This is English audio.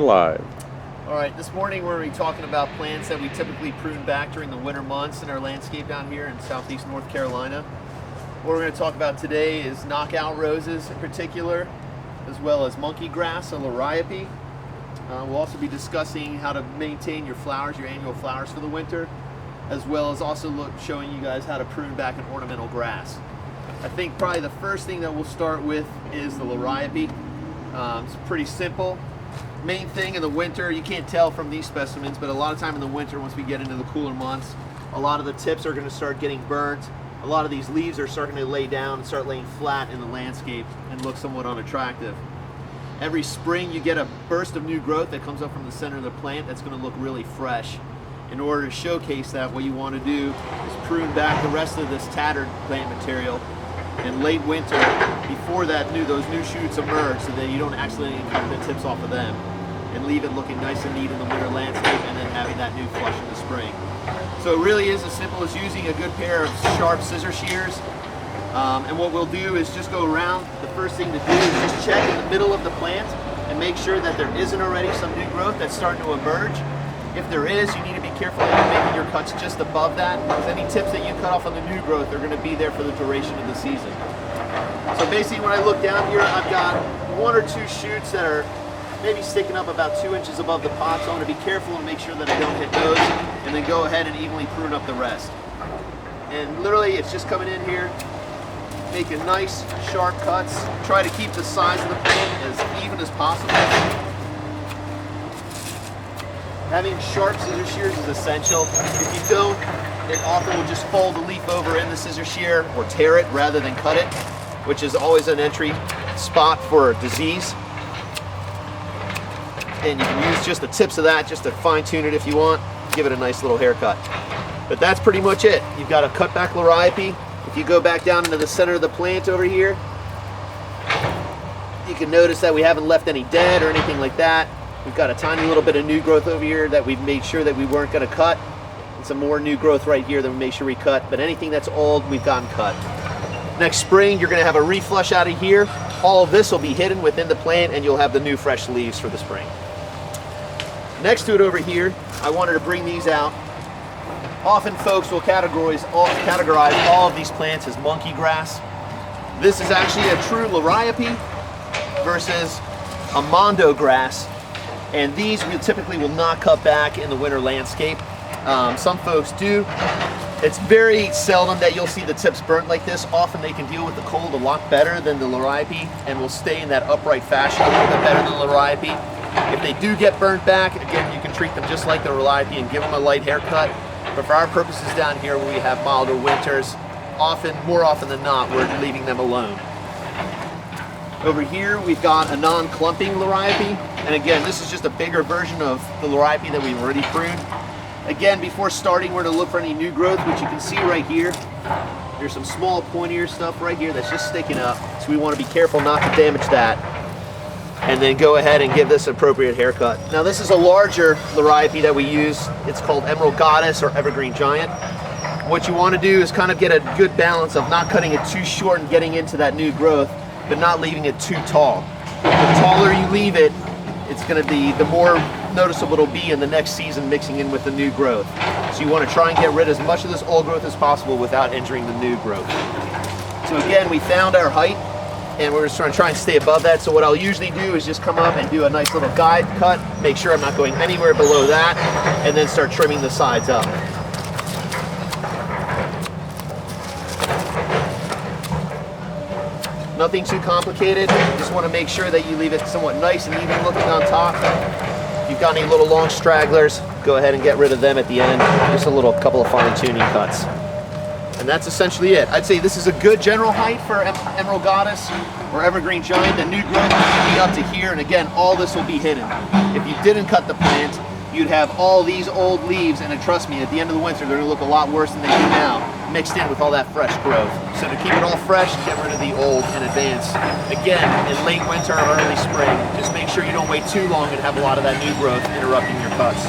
Live. Alright, this morning we're going to be talking about plants that we typically prune back during the winter months in our landscape down here in southeast North Carolina. What we're going to talk about today is knockout roses in particular, as well as monkey grass, or liriope. We'll also be discussing how to maintain your flowers, your annual flowers for the winter, as well as also showing you guys how to prune back an ornamental grass. I think probably the first thing that we'll start with is the liriope. It's pretty simple. Main thing in the winter, you can't tell from these specimens, but a lot of time in the winter, once we get into the cooler months, a lot of the tips are going to start getting burnt. A lot of these leaves are starting to lay down and start laying flat in the landscape and look somewhat unattractive. Every spring you get a burst of new growth that comes up from the center of the plant that's going to look really fresh. In order to showcase that, what you want to do is prune back the rest of this tattered plant material in late winter before those new shoots emerge, so that you don't accidentally cut the tips off of them, and leave it looking nice and neat in the winter landscape, and then having that new flush in the spring. So it really is as simple as using a good pair of sharp scissor shears. And what we'll do is just go around. The first thing to do is just check in the middle of the plant and make sure that there isn't already some new growth that's starting to emerge. If there is, you need to be careful in making your cuts just above that, because any tips that you cut off on the new growth are going to be there for the duration of the season. So basically, when I look down here, I've got one or two shoots that are maybe sticking up about 2 inches above the pot, so I'm going to be careful and make sure that I don't hit those, and then go ahead and evenly prune up the rest. And literally, it's just coming in here, making nice, sharp cuts. Try to keep the size of the plant as even as possible. Having sharp scissor shears is essential. If you don't, it often will just fold the leaf over in the scissor shear or tear it rather than cut it, which is always an entry spot for disease. And you can use just the tips of that just to fine tune it if you want, give it a nice little haircut. But that's pretty much it. You've got a cut back liriope. If you go back down into the center of the plant over here, you can notice that we haven't left any dead or anything like that. We've got a tiny little bit of new growth over here that we've made sure that we weren't going to cut, and some more new growth right here that we made sure we cut, but anything that's old, we've gotten cut. Next spring, you're going to have a reflush out of here. All of this will be hidden within the plant, and you'll have the new fresh leaves for the spring. Next to it over here, I wanted to bring these out. Often folks will categorize all of these plants as monkey grass. This is actually a true liriope versus a mondo grass. And these we typically will not cut back in the winter landscape. Some folks do. It's very seldom that you'll see the tips burnt like this. Often they can deal with the cold a lot better than the liriope and will stay in that upright fashion a little bit better than the liriope. If they do get burnt back, again, you can treat them just like the liriope and give them a light haircut. But for our purposes down here, where we have milder winters, more often than not, we're leaving them alone. Over here, we've got a non-clumping liriope. And again, this is just a bigger version of the liriope that we've already pruned. Again, before starting, we're gonna look for any new growth, which you can see right here. There's some small pointier stuff right here that's just sticking up. So we wanna be careful not to damage that. And then go ahead and give this appropriate haircut. Now this is a larger liriope that we use. It's called Emerald Goddess or Evergreen Giant. What you wanna do is kind of get a good balance of not cutting it too short and getting into that new growth, but not leaving it too tall. The taller you leave it, it's going to be, the more noticeable it'll be in the next season mixing in with the new growth. So you want to try and get rid of as much of this old growth as possible without injuring the new growth. So again, we found our height and we're just try and stay above that. So what I'll usually do is just come up and do a nice little guide cut, make sure I'm not going anywhere below that, and then start trimming the sides up. Nothing too complicated. Just want to make sure that you leave it somewhat nice and even looking on top. If you've got any little long stragglers, go ahead and get rid of them at the end. Just a couple of fine-tuning cuts. And that's essentially it. I'd say this is a good general height for Emerald Goddess or Evergreen Giant. The new growth will be up to here, and again, all this will be hidden. If you didn't cut the plant, you'd have all these old leaves, and trust me, at the end of the winter, they're going to look a lot worse than they do now, mixed in with all that fresh growth. So to keep it all fresh, get rid of the old in advance. Again, in late winter or early spring, just make sure you don't wait too long and have a lot of that new growth interrupting your cuts.